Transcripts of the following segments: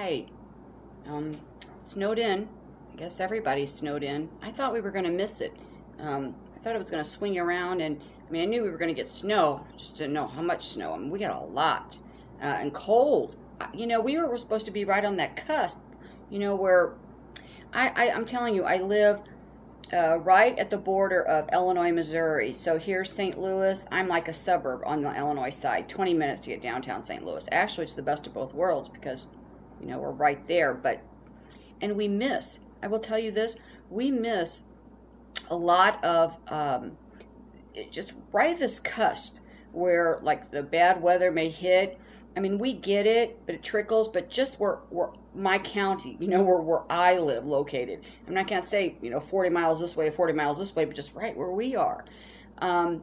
right. Um, Snowed in. I guess everybody's snowed in. I thought we were going to miss it. I thought it was going to swing around, and I mean, I knew we were going to get snow, just didn't know how much snow. I mean, we got a lot, and cold. We were supposed to be right on that cusp, where I'm telling you, I live right at the border of Illinois, Missouri. So here's St. Louis. I'm like a suburb on the Illinois side, 20 minutes to get downtown St. Louis. Actually, it's the best of both worlds because, we're right there. And we miss, I will tell you this, we miss a lot of just right at this cusp where like the bad weather may hit. I mean, we get it, but it trickles. But just where my county, where I live located. I'm not going to say, 40 miles this way, 40 miles this way, but just right where we are. It kind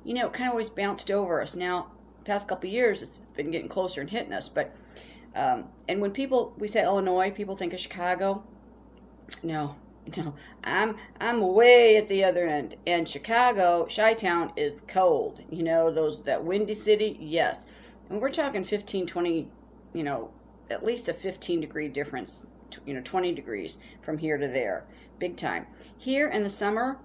of always bounced over us. Now, past couple of years, it's been getting closer and hitting us. But and when we say Illinois, people think of Chicago. No, no, I'm way at the other end. And Chicago, Chi-Town is cold. That windy city, yes. And we're talking 15, 20, at least a 15-degree difference, 20 degrees from here to there. Big time. Here in the summer,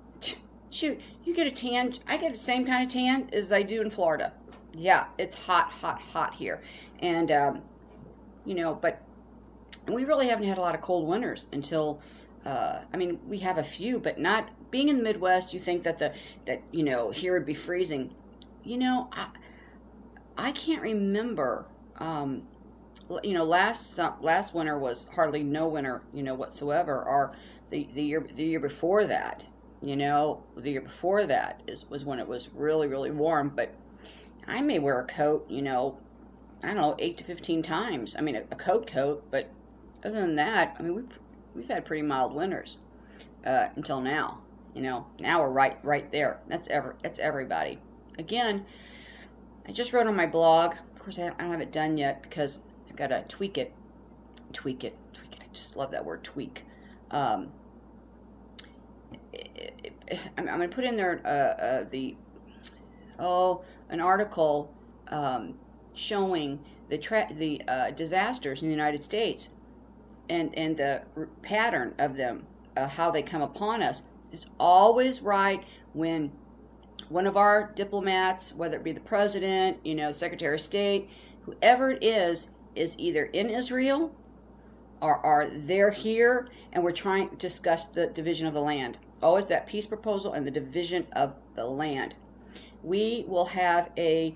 shoot, you get a tan. I get the same kind of tan as I do in Florida. Yeah, it's hot, hot, hot here. And, but we really haven't had a lot of cold winters until, we have a few, but not, being in the Midwest, you think that here would be freezing. I can't remember, last winter was hardly no winter, whatsoever, or the year before that, the year before that was when it was really, really warm, but I may wear a coat, I don't know, 8 to 15 times. I mean, a coat, but other than that, I mean, we've had pretty mild winters until now. Now we're right there. That's everybody. Again, I just wrote on my blog. Of course, I don't have it done yet because I've got to tweak it. I just love that word, tweak. I'm going to put in there an article showing the disasters in the United States and the pattern of them, how they come upon us. It's always right when one of our diplomats, whether it be the president, Secretary of State, whoever it is either in Israel or they're here, and we're trying to discuss the division of the land. Always that peace proposal and the division of the land. We will have a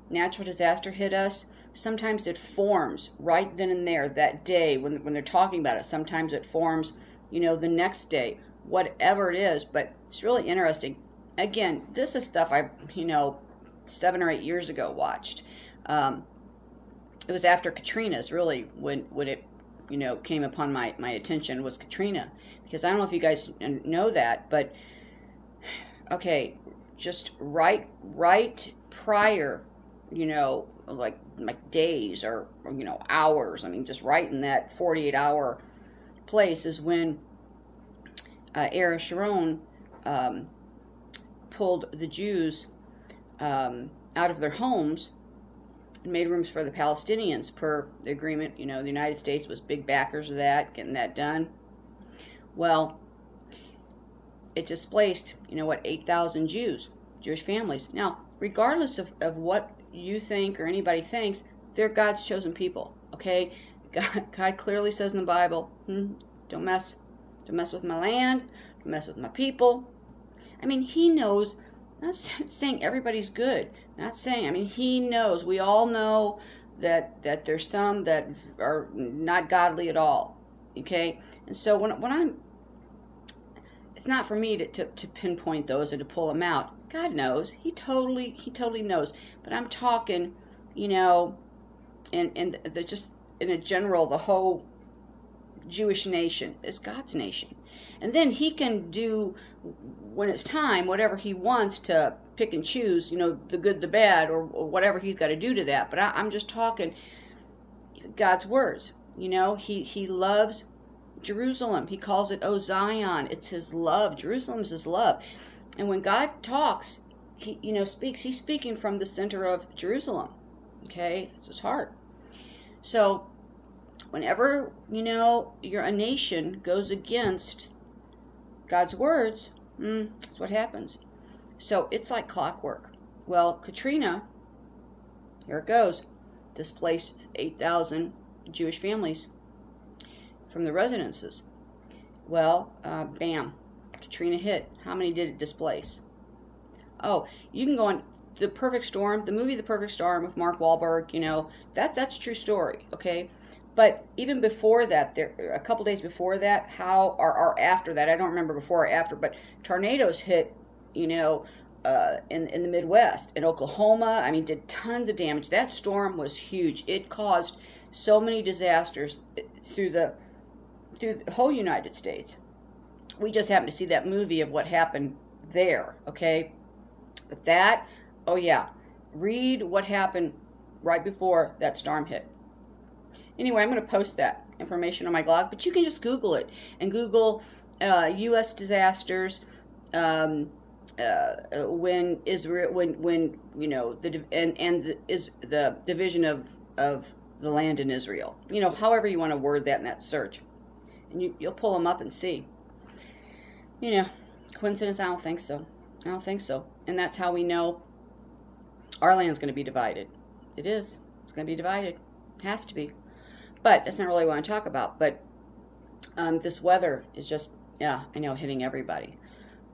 natural disaster hit us. Sometimes it forms right then and there that day when they're talking about it. Sometimes it forms, the next day, whatever it is. But it's really interesting. Again, this is stuff I, 7 or 8 years ago watched. It was after Katrina's really when it, came upon my attention was Katrina. Because I don't know if you guys know that, but okay, just right prior, like days or hours. I mean, just right in that 48-hour place is when Ariel Sharon pulled the Jews out of their homes and made rooms for the Palestinians per the agreement. The United States was big backers of that, getting that done. Well, it displaced, 8,000 Jewish families. Now, regardless of what you think or anybody thinks, they're God's chosen people, okay? God clearly says in the Bible, don't mess with my land, don't mess with my people. I mean, he knows, not saying everybody's good, not saying, I mean, he knows, we all know that there's some that are not godly at all, okay? And so when I'm, it's not for me to pinpoint those or to pull them out. God knows. He totally knows. But I'm talking, and just in a general, the whole Jewish nation is God's nation. And then he can do, when it's time, whatever he wants to pick and choose, the good, the bad, or whatever he's got to do to that. But I'm just talking God's words. He loves Jerusalem. He calls it, O Zion. It's his love. Jerusalem's his love. And when God talks, he speaks, he's speaking from the center of Jerusalem. Okay? It's his heart. So Whenever, a nation goes against God's words, that's what happens. So it's like clockwork. Well, Katrina, here it goes, displaced 8,000 Jewish families from the residences. Well, bam, Katrina hit. How many did it displace? Oh, you can go on The Perfect Storm, the movie The Perfect Storm with Mark Wahlberg, that's a true story, okay? But even before that, a couple days before that, or after that, I don't remember before or after, but tornadoes hit, in the Midwest, in Oklahoma. I mean, did tons of damage. That storm was huge. It caused so many disasters through the whole United States. We just happened to see that movie of what happened there, okay? But that, oh yeah, read what happened right before that storm hit. Anyway, I'm going to post that information on my blog, but you can just Google it and Google U.S. disasters when Israel, the division of the land in Israel. However you want to word that in that search, and you'll pull them up and see. Coincidence? I don't think so. And that's how we know our land's going to be divided. It is. It's going to be divided. It has to be. But that's not really what I want to talk about. But this weather is just, I know, hitting everybody.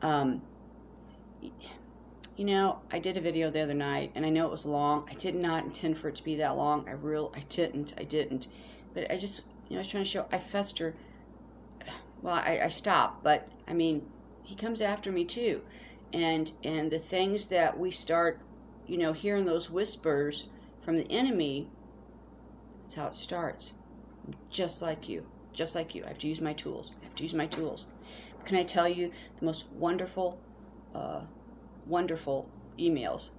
I did a video the other night, and I know it was long. I did not intend for it to be that long. I didn't. But I just, I was trying to show, I fester. Well, I stopped, but, I mean, he comes after me too. And the things that we start, hearing those whispers from the enemy, that's how it starts. Just like you. I have to use my tools. Can I tell you the most wonderful emails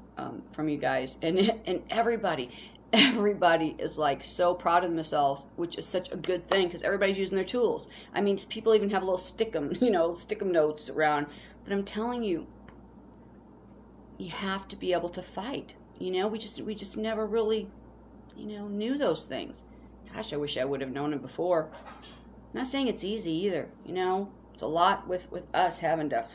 from you guys? And everybody is like so proud of themselves, which is such a good thing because everybody's using their tools. I mean, people even have little stick 'em notes around. But I'm telling you, you have to be able to fight. We just never really, knew those things. Gosh, I wish I would have known it before. I'm not saying it's easy either. It's a lot with us having to.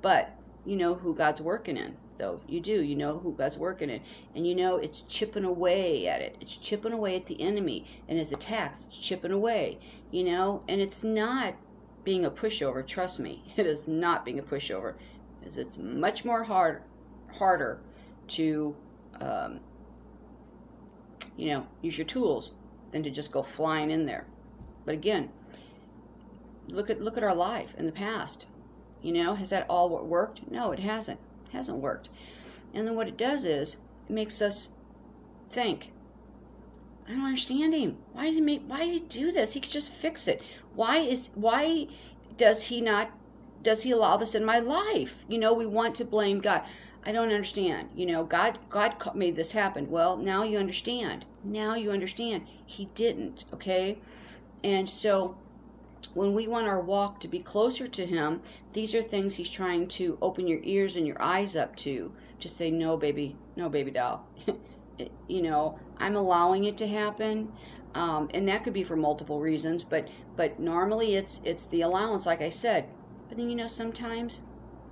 But you know who God's working in, though. You do. You know who God's working in. And it's chipping away at it. It's chipping away at the enemy and his attacks. It's chipping away, And it's not being a pushover. Trust me. It is not being a pushover. Because it's much more harder to, use your tools than to just go flying in there. But again, look at our life in the past. Has that all worked? No, it hasn't. It hasn't worked. And then what it does is it makes us think, I don't understand him. Why did he do this? He could just fix it. Why does he allow this in my life? We want to blame God. I don't understand. God made this happen. Well, now you understand. He didn't, okay? And so when we want our walk to be closer to him, these are things he's trying to open your ears and your eyes up to. Just say, no, baby doll. I'm allowing it to happen. And that could be for multiple reasons, but normally it's the allowance, like I said. But then, sometimes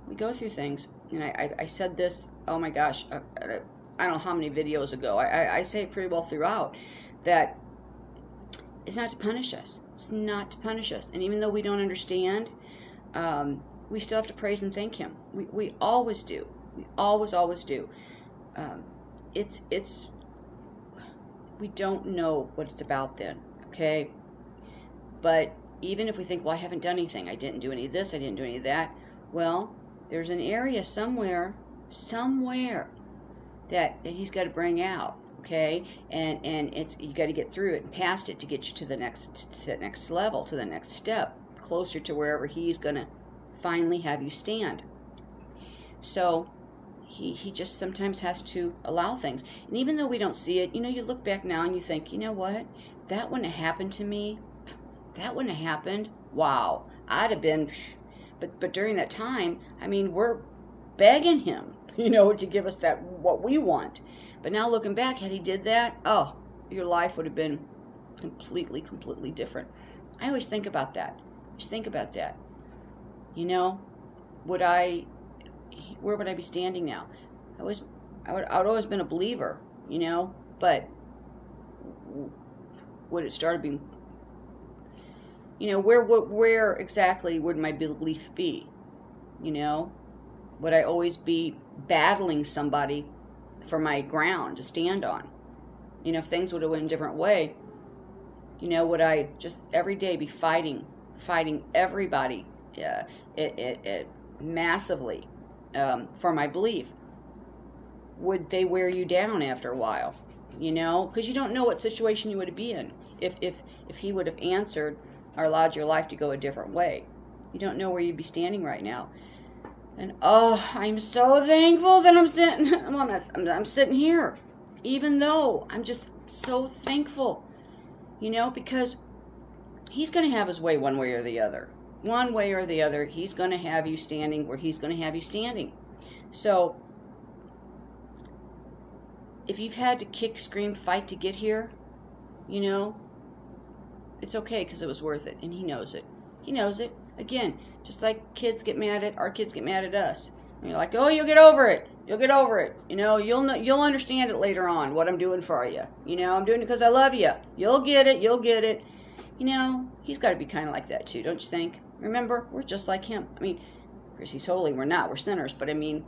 we go through things. And I said this, oh my gosh, I don't know how many videos ago. I say it pretty well throughout, that it's not to punish us. It's not to punish us. And even though we don't understand, we still have to praise and thank him. We always do. We always do. We don't know what it's about then, okay? But even if we think, well, I haven't done anything. I didn't do any of this. I didn't do any of that. Well, there's an area somewhere that he's got to bring out, okay? And you got to get through it and past it to get you to the next level, to the next step, closer to wherever he's going to finally have you stand. So he just sometimes has to allow things. And even though we don't see it, you look back now and you think, you know what? That wouldn't have happened to me. That wouldn't have happened. Wow. I'd have been... But during that time, I mean, we're begging him, to give us what we want. But now looking back, had he did that, oh, your life would have been completely, completely different. I always think about that. Just think about that. You know, where would I be standing now? I would always been a believer, you know, but would it started being, you know, where exactly would my belief be? You know, would I always be battling somebody for my ground to stand on? You know, if things would have went a different way, you know, would I just every day be fighting everybody, massively, for my belief? Would they wear you down after a while? You know, because you don't know what situation you would be in if he would have answered or allowed your life to go a different way. You don't know where you'd be standing right now. And I'm so thankful that I'm sitting. Well, I'm sitting here, even though I'm just so thankful. You know, because he's going to have his way one way or the other. One way or the other, he's going to have you standing where he's going to have you standing. So, if you've had to kick, scream, fight to get here, you know, it's okay because it was worth it, and he knows it. He knows it. Again, just like our kids get mad at us. And you're like, oh, you'll get over it. You'll get over it. You know, you'll understand it later on, what I'm doing for you. You know, I'm doing it because I love you. You'll get it. You'll get it. You know, he's got to be kind of like that too, don't you think? Remember, we're just like him. I mean, of course, he's holy. We're not. We're sinners. But I mean,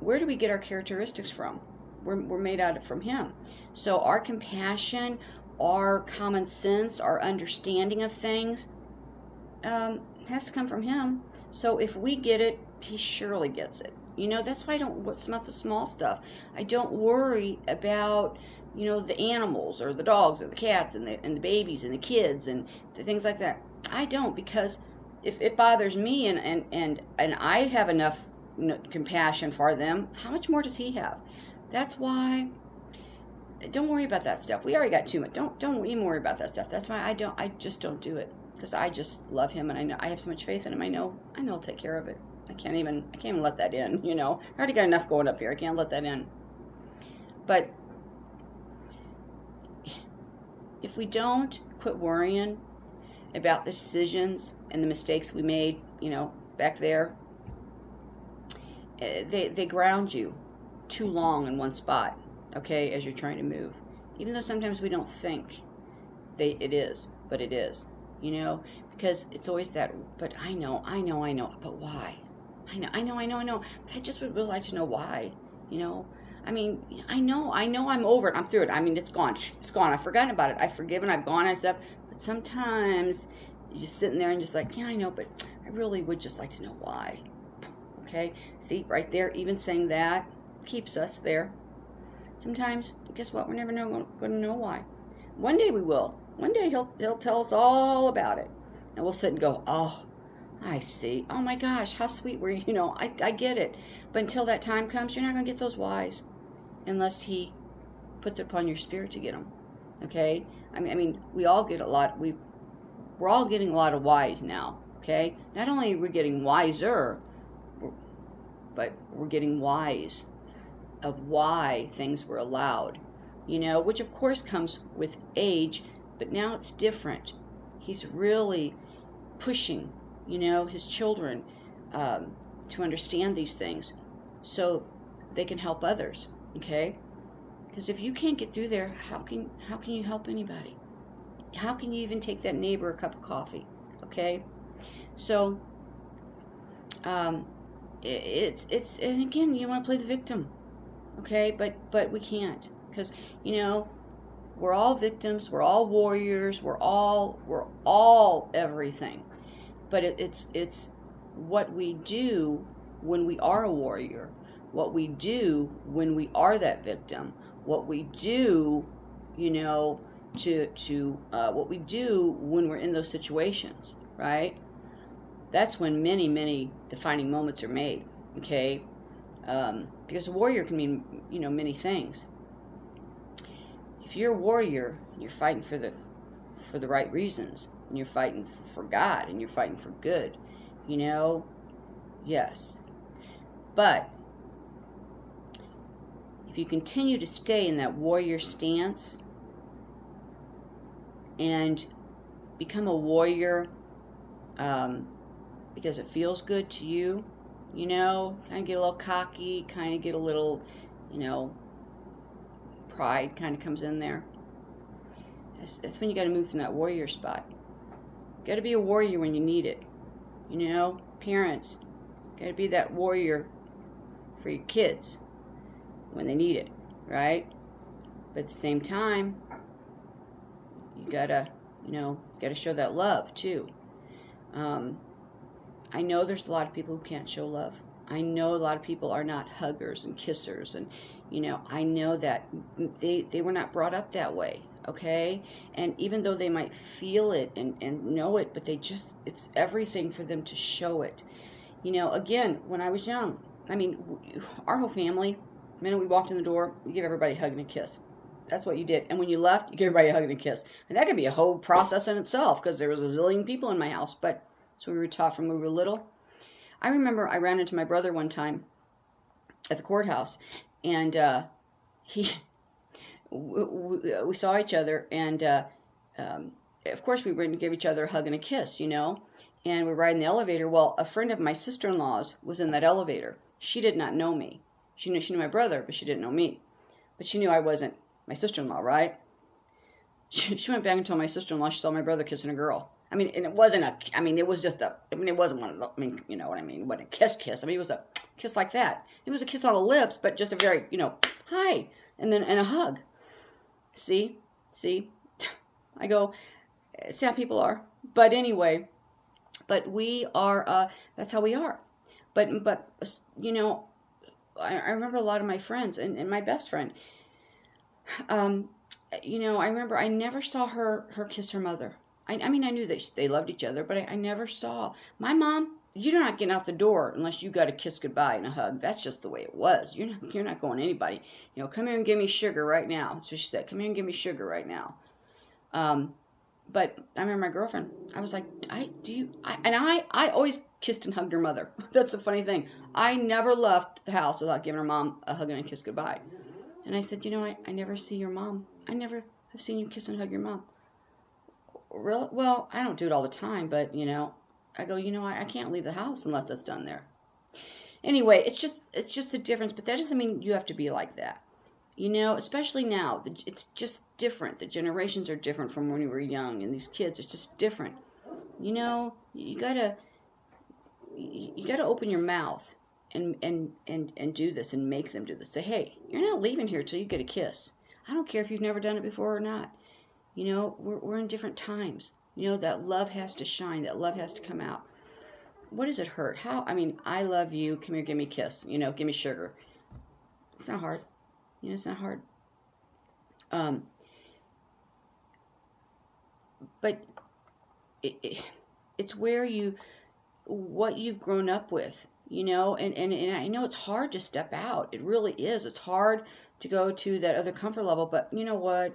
where do we get our characteristics from? We're made out of from him. So our compassion, our common sense, our understanding of things has to come from him. So if we get it, he surely gets it. You know, that's why I don't what's about the small stuff. I don't worry about, you know, the animals or the dogs or the cats and the babies and the kids and the things like that. I don't, because if it bothers me and I have enough, you know, compassion for them, how much more does he have? That's why don't worry about that stuff. We already got too much. Don't even worry about that stuff. That's why I just don't do it, because I just love him, and I know I have so much faith in him. I know he'll take care of it. I can't even let that in, you know. I already got enough going up here. I can't let that in. But if we don't quit worrying about the decisions and the mistakes we made, you know, back there, they ground you too long in one spot, okay, as you're trying to move. Even though sometimes we don't think it is, but it is, you know, because it's always that, but I know, but why? I know, but I just would really like to know why, you know. I mean, I know I'm over it, I'm through it. I mean, it's gone, I've forgotten about it, I've forgiven, I've gone and stuff, but sometimes you're just sitting there and just like, yeah, I know, but I really would just like to know why, okay? See, right there, even saying that keeps us there. Sometimes, guess what? We're never going to know why. One day we will. One day he'll tell us all about it, and we'll sit and go, oh, I see. Oh my gosh, how sweet were you? You know, I get it. But until that time comes, you're not going to get those whys, unless he puts it upon your spirit to get them. Okay? I mean, we all get a lot. We're all getting a lot of whys now. Okay? Not only are we getting wiser, but we're getting wise of why things were allowed, you know, which of course comes with age, but now it's different. He's really pushing, you know, his children to understand these things so they can help others, okay? Because if you can't get through there, how can you help anybody? How can you even take that neighbor a cup of coffee, okay? So it's and again, you want to play the victim. Okay, but we can't, because, you know, we're all victims, we're all warriors, we're all everything. But it's what we do when we are a warrior, what we do when we are that victim, what we do, you know, what we do when we're in those situations, right? That's when many defining moments are made. Okay. Because a warrior can mean, you know, many things. If you're a warrior, you're fighting for the right reasons, and you're fighting for God, and you're fighting for good, you know, yes. But if you continue to stay in that warrior stance, and become a warrior because it feels good to you, kind of get a little cocky, kind of get a little, pride kind of comes in there. That's when you got to move from that warrior spot. You got to be a warrior when you need it. Parents, got to be that warrior for your kids when they need it, right? But at the same time, you gotta show that love too. I know there's a lot of people who can't show love. I know a lot of people are not huggers and kissers, and I know that they were not brought up that way, okay? And even though they might feel it and know it, but it's everything for them to show it. Again, when I was young, our whole family, the minute we walked in the door, you give everybody a hug and a kiss. That's what you did. And when you left, you gave everybody a hug and a kiss. And that could be a whole process in itself, because there was a zillion people in my house, but so we were taught from when we were little. I remember I ran into my brother one time at the courthouse, and we saw each other, and of course we were going to give each other a hug and a kiss, and we're riding the elevator. Well, a friend of my sister-in-law's was in that elevator. She did not know me. She knew my brother, but she didn't know me. But she knew I wasn't my sister-in-law, right? She went back and told my sister-in-law she saw my brother kissing a girl. And it wasn't it was just it wasn't one of the, you know what I mean? It wasn't a kiss. It was a kiss like that. It was a kiss on the lips, but just a very, hi, and then a hug. See? I go, see how people are. But anyway, we are, that's how we are. But I remember a lot of my friends, and my best friend, I remember I never saw her kiss her mother. I knew that they loved each other, but I never saw. My mom, you're not getting out the door unless you got a kiss goodbye and a hug. That's just the way it was. You're not going to anybody. Come here and give me sugar right now. That's what she said. Come here and give me sugar right now. But I remember my girlfriend. I was like, I always kissed and hugged her mother. That's a funny thing. I never left the house without giving her mom a hug and a kiss goodbye. And I said, I never see your mom. I never have seen you kiss and hug your mom. Really? Well, I don't do it all the time, but, I go, I can't leave the house unless that's done there. Anyway, it's just the difference, but that doesn't mean you have to be like that. Especially now, it's just different. The generations are different from when we were young, and these kids, it's just different. You gotta open your mouth and do this and make them do this. Say, hey, you're not leaving here till you get a kiss. I don't care if you've never done it before or not. We're in different times. That love has to shine. That love has to come out. What does it hurt? I love you. Come here, give me a kiss. Give me sugar. It's not hard. It's not hard. But it's what you've grown up with, and I know it's hard to step out. It really is. It's hard to go to that other comfort level, but you know what?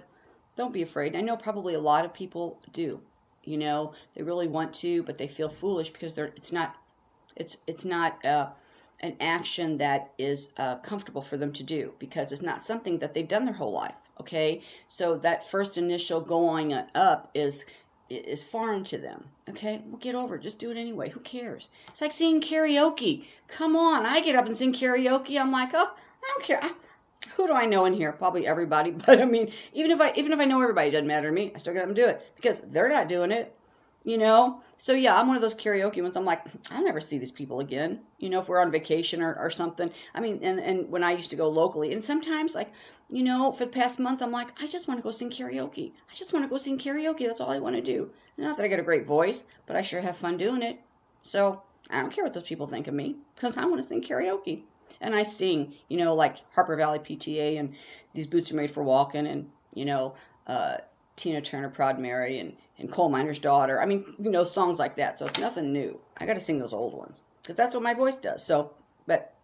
Don't be afraid. I know probably a lot of people do. They really want to, but they feel foolish because it's not an action that is comfortable for them to do, because it's not something that they've done their whole life. Okay, so that first initial going up is foreign to them. Okay, well, get over it. Just do it anyway. Who cares? It's like singing karaoke. Come on, I get up and sing karaoke. I'm like, oh, I don't care. Who do I know in here? Probably everybody. But even if I know everybody, it doesn't matter to me. I still get up and do it because they're not doing it. So yeah, I'm one of those karaoke ones. I'm like, I'll never see these people again. If we're on vacation or something. And when I used to go locally, and sometimes for the past month, I'm like, I just want to go sing karaoke. I just want to go sing karaoke. That's all I want to do. Not that I got a great voice, but I sure have fun doing it. So I don't care what those people think of me, because I want to sing karaoke. And I sing, like Harper Valley PTA and These Boots Are Made for Walking, and, Tina Turner, Proud Mary, and Coal Miner's Daughter. Songs like that. So it's nothing new. I got to sing those old ones because that's what my voice does. So, but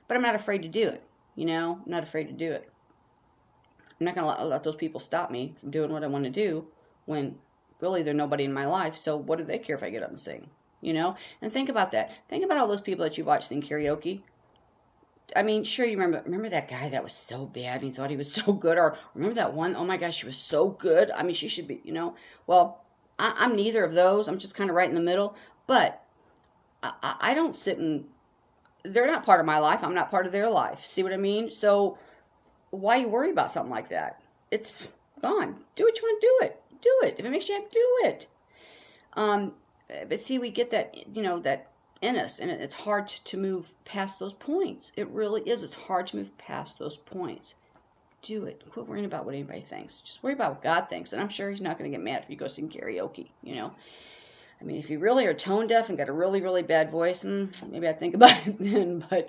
I'm not afraid to do it. I'm not afraid to do it. I'm not going to let those people stop me from doing what I want to do when really they're nobody in my life. So what do they care if I get up and sing? And think about that. Think about all those people that you watch sing karaoke. I mean, sure, you remember that guy that was so bad and he thought he was so good, or remember that one, oh my gosh, she was so good. I mean, she should be, Well, I'm neither of those. I'm just kind of right in the middle. But I don't sit and they're not part of my life. I'm not part of their life. See what I mean? So why you worry about something like that? It's gone. Do what you want to do it. Do it. If it makes you happy, do it. But see, we get that, that in us, and it's hard to move past those points. It really is. It's hard to move past those points. Do it. Quit worrying about what anybody thinks. Just worry about what God thinks, and I'm sure He's not going to get mad if you go sing karaoke. I mean, if you really are tone deaf and got a really, really bad voice, maybe I'd think about it then. But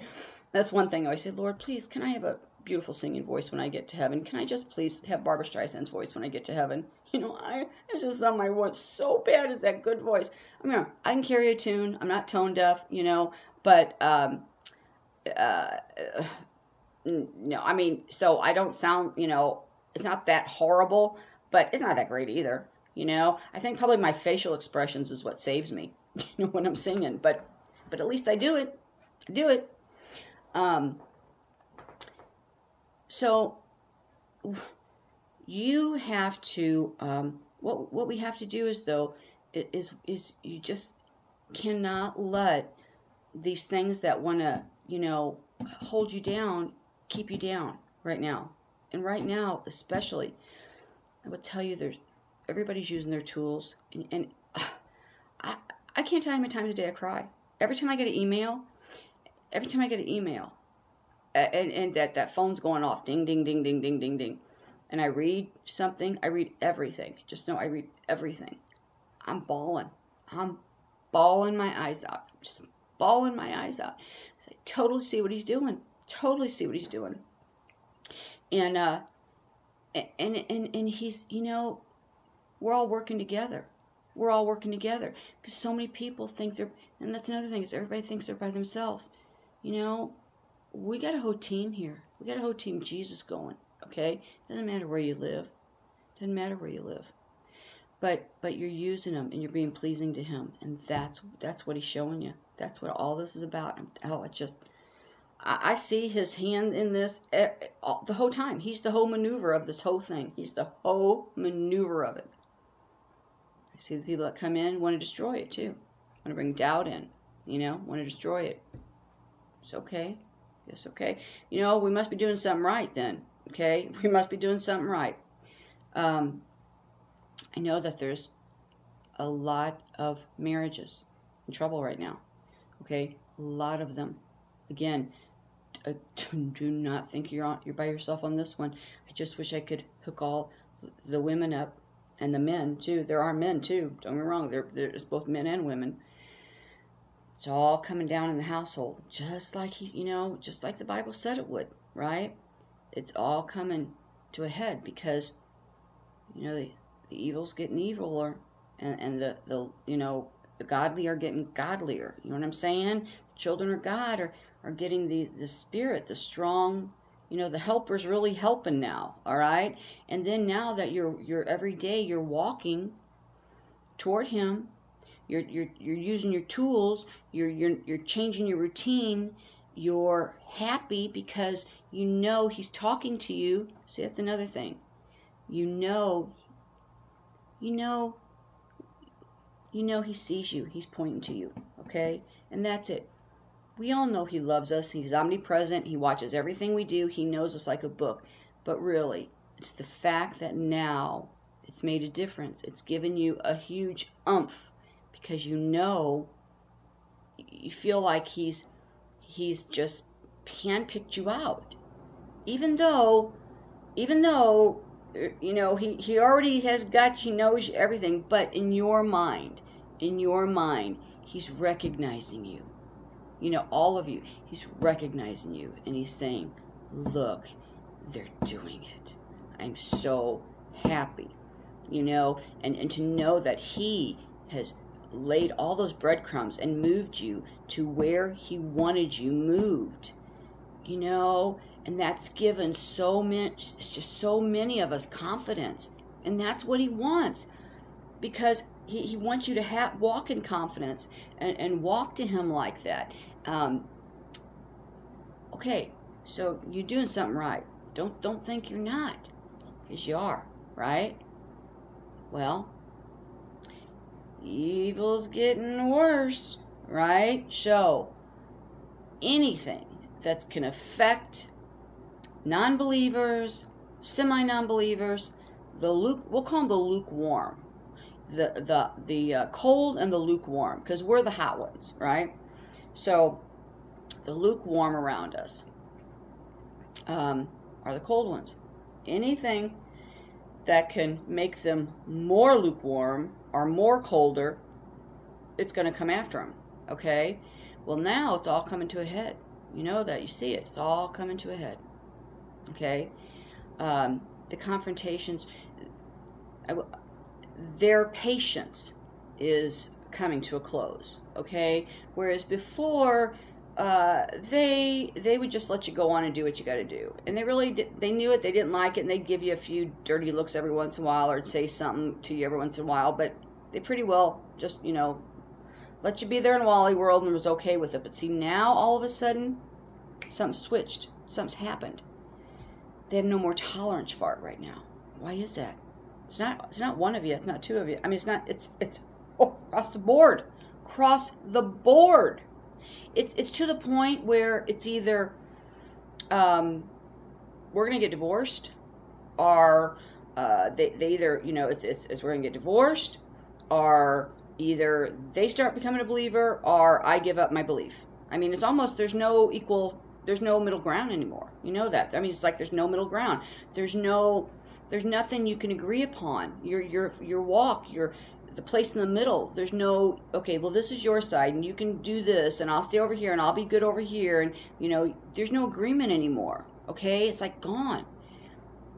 that's one thing I always say, Lord, please, can I have a beautiful singing voice when I get to heaven? Can I just please have Barbara Streisand's voice when I get to heaven? It's just on my voice so bad is that good voice. I mean, I can carry a tune. I'm not tone deaf, but no, I mean, so I don't sound, it's not that horrible, but it's not that great either. I think probably my facial expressions is what saves me, when I'm singing, but at least I do it. I do it. So you have to, what we have to do is you just cannot let these things that want to, hold you down, keep you down right now. And right now, especially, I would tell you everybody's using their tools. And I can't tell you how many times a day I cry. Every time I get an email, and that phone's going off, ding, ding, ding, ding, ding, ding, ding. And I read something, I read everything. Just know I read everything. I'm bawling my eyes out. Just bawling my eyes out. So I totally see what he's doing. And he's, we're all working together. Because so many people think and that's another thing, is everybody thinks they're by themselves. We got a whole team here. We got a whole team Jesus going, okay? Doesn't matter where you live. But you're using him and you're being pleasing to him. And that's what he's showing you. That's what all this is about. I see his hand in this the whole time. He's the whole maneuver of this whole thing. He's the whole maneuver of it. I see the people that come in want to destroy it too. Want to bring doubt in, want to destroy it. It's okay. It's okay. We must be doing something right then. Okay? We must be doing something right. I know that there's a lot of marriages in trouble right now. Okay? A lot of them. Again, do not think you're by yourself on this one. I just wish I could hook all the women up and the men too. There are men too. Don't get me wrong. There's both men and women. It's all coming down in the household, just like just like the Bible said it would, right? It's all coming to a head because, the evil's getting eviler, and the godly are getting godlier. You know what I'm saying? The children of God are getting the spirit, the strong, the helper's really helping now, all right? And then now that you're every day you're walking toward him. You're using your tools. You're changing your routine. You're happy because he's talking to you. See, that's another thing. He sees you. He's pointing to you. Okay, and that's it. We all know he loves us. He's omnipresent. He watches everything we do. He knows us like a book. But really, it's the fact that now it's made a difference. It's given you a huge oomph. Because you feel like he's just handpicked you out, even though he already has got you, knows everything. But in your mind, he's recognizing you. All of you, he's recognizing you, and he's saying, "Look, they're doing it. I'm so happy." And to know that he has laid all those breadcrumbs and moved you to where he wanted you moved, and that's given so many of us confidence, and that's what he wants, because he wants you to walk in confidence and walk to him like that. Okay, so you're doing something right. Don't think you're not, because you are, right? Well, evil's getting worse, right? So anything that can affect non-believers, semi-non-believers, we'll call them the lukewarm, the cold and the lukewarm, because we're the hot ones, right? So the lukewarm around us are the cold ones. Anything that can make them more lukewarm or more colder, it's going to come after them, okay? Well, now it's all coming to a head. You know that. You see it. It's all coming to a head, okay? The confrontations, their patience is coming to a close, okay? Whereas before, they would just let you go on and do what you got to do, and they knew it. They didn't like it, and they'd give you a few dirty looks every once in a while, or say something to you every once in a while. But they pretty well just let you be there in Wally World and was okay with it. But see, now all of a sudden, something's switched. Something's happened. They have no more tolerance for it right now. Why is that? It's not one of you. It's not two of you. I mean, it's across the board. Across the board. It's to the point where it's either we're gonna get divorced, or they either it's we're gonna get divorced, or either they start becoming a believer, or I give up my belief. I mean, it's almost there's no middle ground anymore. You know that. I mean, it's like there's no middle ground. There's nothing you can agree upon. Your walk, the place in the middle. There's no, okay, well, this is your side, and you can do this, and I'll stay over here, and I'll be good over here, and there's no agreement anymore. Okay, it's like gone.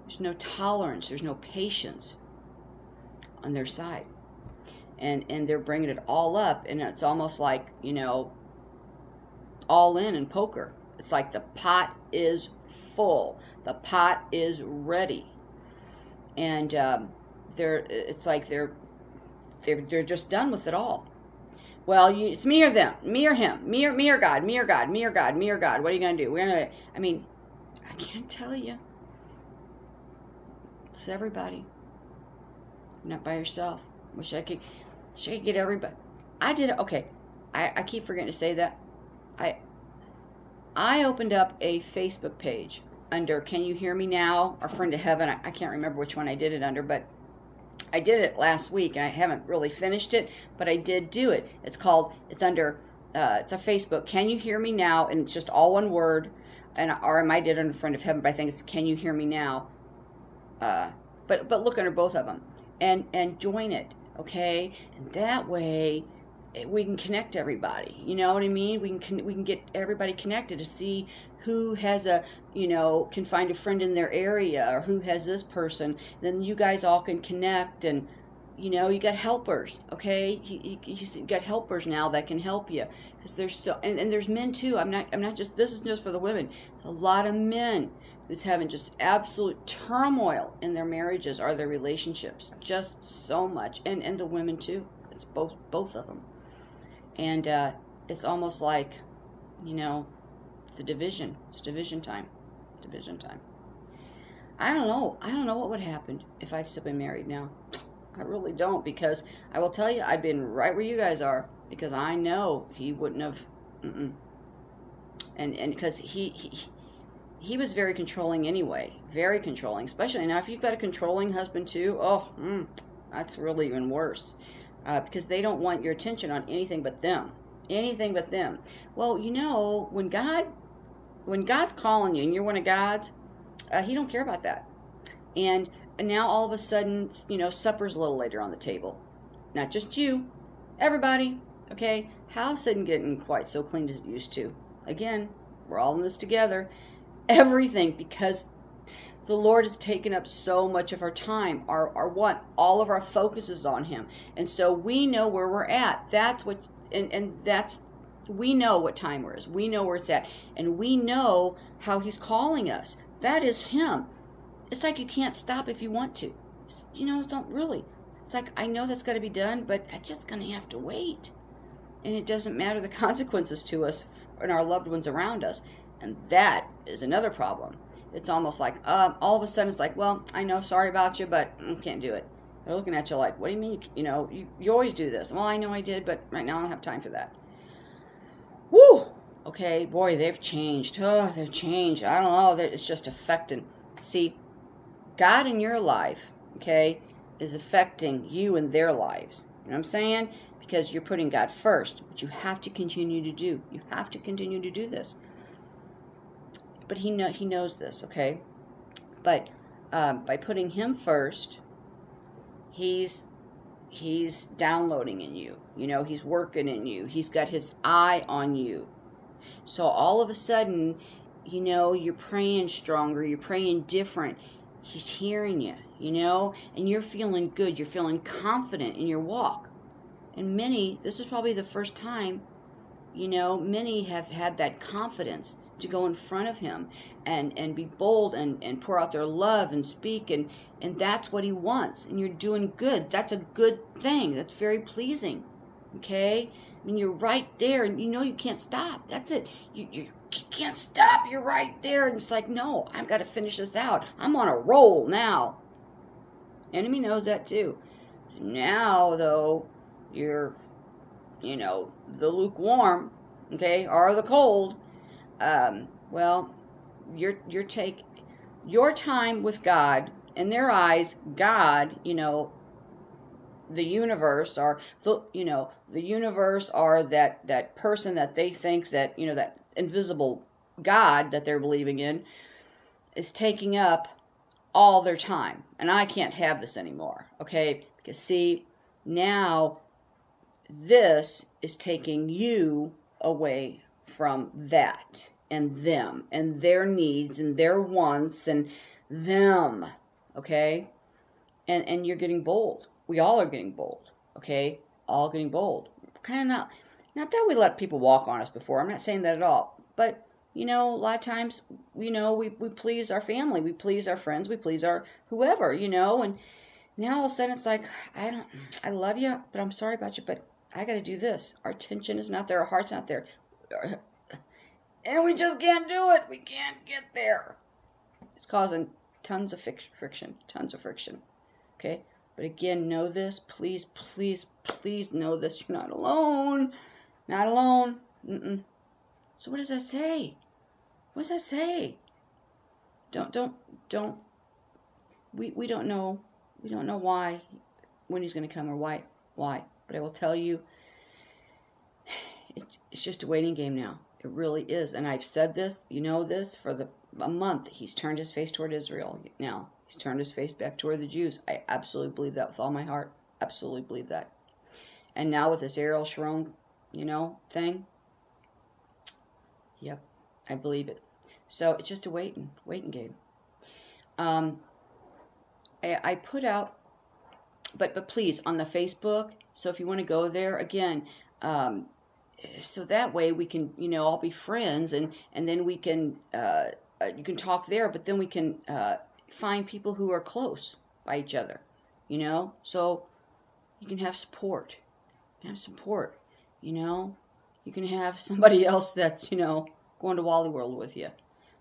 There's no tolerance. There's no patience on their side, and they're bringing it all up, and it's almost like all in poker. It's like the pot is full. The pot is ready, and it's like they're just done with it all. Well, it's me or them, me or him, me or God, me or God, me or God, me or God. What are you going to do? I can't tell you. It's everybody. You're not by yourself. Wish I could get everybody. I did it. Okay. I keep forgetting to say that. I opened up a Facebook page under Can You Hear Me Now? Our Friend of Heaven. I can't remember which one I did it under, but I did it last week, and I haven't really finished it, but I did do it. It's under, it's a Facebook, Can You Hear Me Now? And it's just all one word, or I might did it under Friend of Heaven, but I think it's Can You Hear Me Now? But look under both of them, and join it, okay? And that way, we can connect everybody. You know what I mean? We can get everybody connected to see who has can find a friend in their area, or who has this person. Then you guys all can connect, and you got helpers. Okay, you got helpers now that can help you, because there's and there's men too. I'm not just, this isn't just for the women. A lot of men who's having just absolute turmoil in their marriages or their relationships, just so much, and the women too. It's both of them. And it's almost like, the division. It's division time. I don't know what would happen if I'd still been married now. I really don't, because I will tell you, I've been right where you guys are, because I know he wouldn't have. And because he was very controlling anyway, very controlling. Especially now, if you've got a controlling husband too, that's really even worse. Because they don't want your attention on anything but them. Well, when God's calling you and you're one of God's, he don't care about that. And now all of a sudden, supper's a little later on the table. Not just you, everybody. Okay, house isn't getting quite so clean as it used to. Again, we're all in this together. Everything, because the Lord has taken up so much of our time, all of our focus is on Him. And so we know where we're at. We know what time it is. We know where it's at. And we know how He's calling us. That is Him. It's like you can't stop if you want to. Don't really. It's like, I know that's got to be done, but it's just going to have to wait. And it doesn't matter the consequences to us and our loved ones around us. And that is another problem. It's almost like all of a sudden it's like, well, I know, sorry about you, but I can't do it. They're looking at you like, what do you mean? You always do this. Well, I know I did, but right now I don't have time for that. Woo! Okay, boy, they've changed. Oh, they've changed. I don't know. It's just affecting. See, God in your life, okay, is affecting you and their lives. You know what I'm saying? Because you're putting God first, which you have to continue to do. You have to continue to do this. But he knows this, okay? But by putting him first, he's downloading in you. He's working in you. He's got his eye on you. So all of a sudden, you're praying stronger. You're praying different. He's hearing you, and you're feeling good. You're feeling confident in your walk. And this is probably the first time, many have had that confidence to go in front of him and be bold and pour out their love and speak, and that's what he wants. And you're doing good. That's a good thing. That's very pleasing. Okay? I mean, you're right there, and you can't stop. That's it. You can't stop. You're right there, and it's like, no, I've got to finish this out. I'm on a roll now. Enemy knows that too. Now, though, you're, the lukewarm, okay, or the cold. Well, your time with God, in their eyes, God, the universe, or the universe, or that person that they think that, that invisible God that they're believing in, is taking up all their time. And I can't have this anymore, okay? Because see, now this is taking you away from that and them and their needs and their wants and them, okay? And you're getting bold. We all are getting bold, okay? All getting bold. Kind of not that we let people walk on us before. I'm not saying that at all. But, a lot of times, we please our family. We please our friends. We please our whoever, and now all of a sudden it's like, I love you, but I'm sorry about you, but I got to do this. Our attention is not there. Our heart's not there. And we just can't do it. We can't get there. It's causing tons of friction. Okay? But again, know this. Please, please, please know this. You're not alone. Not alone. So what does that say? What does that say? Don't. We don't know. We don't know why, when he's going to come, or why. But I will tell you, it's just a waiting game now. It really is. And I've said this, this, for a month. He's turned his face toward Israel now. He's turned his face back toward the Jews. I absolutely believe that with all my heart. Absolutely believe that. And now with this Ariel Sharon, thing. Yep, I believe it. So it's just a waiting game. I put out, but please, on the Facebook. So if you want to go there again, so that way we can, all be friends, and then we can, you can talk there, but then we can find people who are close by each other, so you can have support. You can have somebody else that's, going to Wally World with you.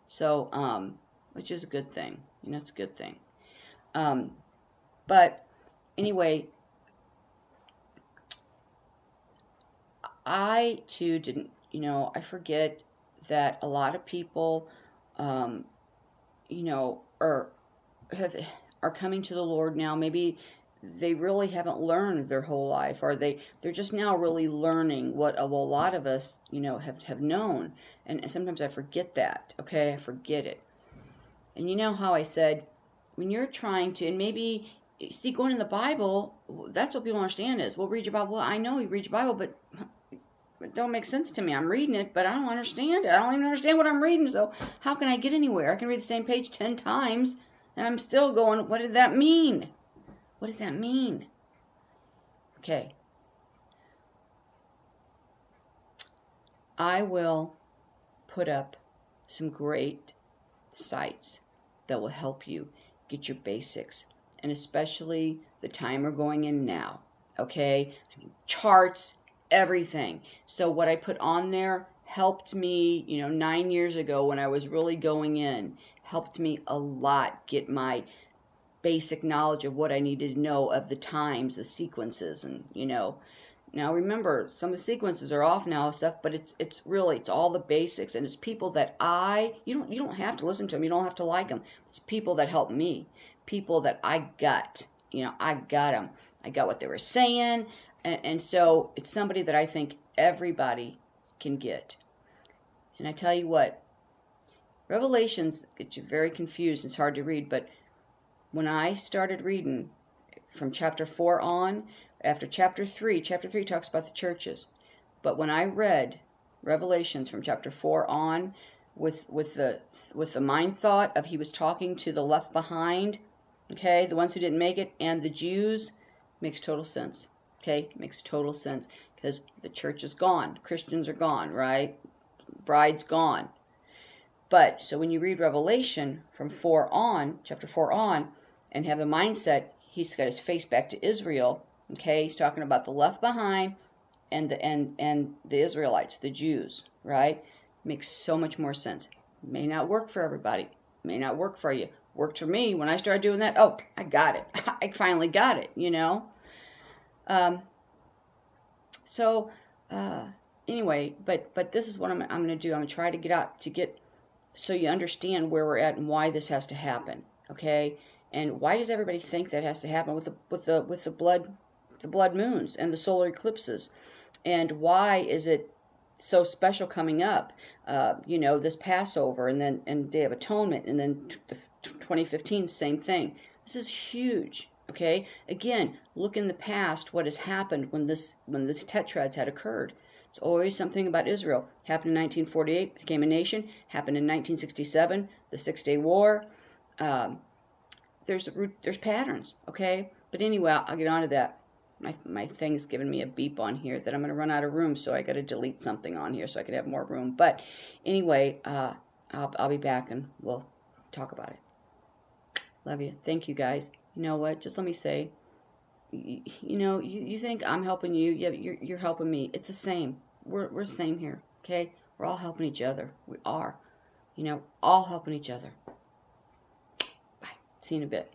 So, which is a good thing. It's a good thing. But anyway, I too didn't, I forget that a lot of people, are coming to the Lord now. Maybe they really haven't learned their whole life, or they're just now really learning what a lot of us, have known. And sometimes I forget that, okay? I forget it. And how I said, when you're trying to, and maybe, see, going in the Bible, that's what people understand is, well, read your Bible. Well, I know you read your Bible, but it don't make sense to me. I'm reading it, but I don't understand it. I don't even understand what I'm reading, so how can I get anywhere? I can read the same page 10 times, and I'm still going, what did that mean? What does that mean? Okay. I will put up some great sites that will help you get your basics, and especially the time we're going in now. Okay? Charts, everything. So what I put on there helped me, 9 years ago when I was really going in, helped me a lot get my basic knowledge of what I needed to know of the times, the sequences, and Now remember, some of the sequences are off now and stuff, but it's really it's all the basics, and it's people that you don't have to listen to them, you don't have to like them. It's people that help me, people that I got, I got them, I got what they were saying, and so it's somebody that I think everybody can get. And I tell you what, Revelations get you very confused. It's hard to read, but when I started reading from chapter 4 on, after chapter 3 talks about the churches. But when I read Revelations from chapter 4 on, with the mind thought of he was talking to the left behind, okay, the ones who didn't make it, and the Jews, makes total sense. Okay, makes total sense, because the church is gone, Christians are gone, right? Bride's gone. But so when you read Revelation from 4 on, chapter 4 on, and have the mindset, he's got his face back to Israel. Okay, he's talking about the left behind and the Israelites, the Jews, right? Makes so much more sense. May not work for everybody. May not work for you. Worked for me when I started doing that. Oh, I got it. I finally got it. Anyway, but this is what I'm going to do. I'm going to try to get so you understand where we're at and why this has to happen. Okay, and why does everybody think that has to happen with the blood moons and the solar eclipses, and why is it so special coming up? This Passover, and Day of Atonement, and then 2015, same thing. This is huge. Okay, again, look in the past what has happened when this tetrads had occurred. It's always something about Israel. Happened in 1948, became a nation. Happened in 1967, the 6-Day War. There's patterns, okay? But anyway, I'll get on to that. My thing's giving me a beep on here that I'm going to run out of room, so I got to delete something on here so I can have more room. But anyway, I'll be back and we'll talk about it. Love you. Thank you, guys. You know what? Just let me say, you think I'm helping you? Yeah, you're helping me. It's the same. We're the same here. Okay, we're all helping each other. We are, all helping each other. Bye. See you in a bit.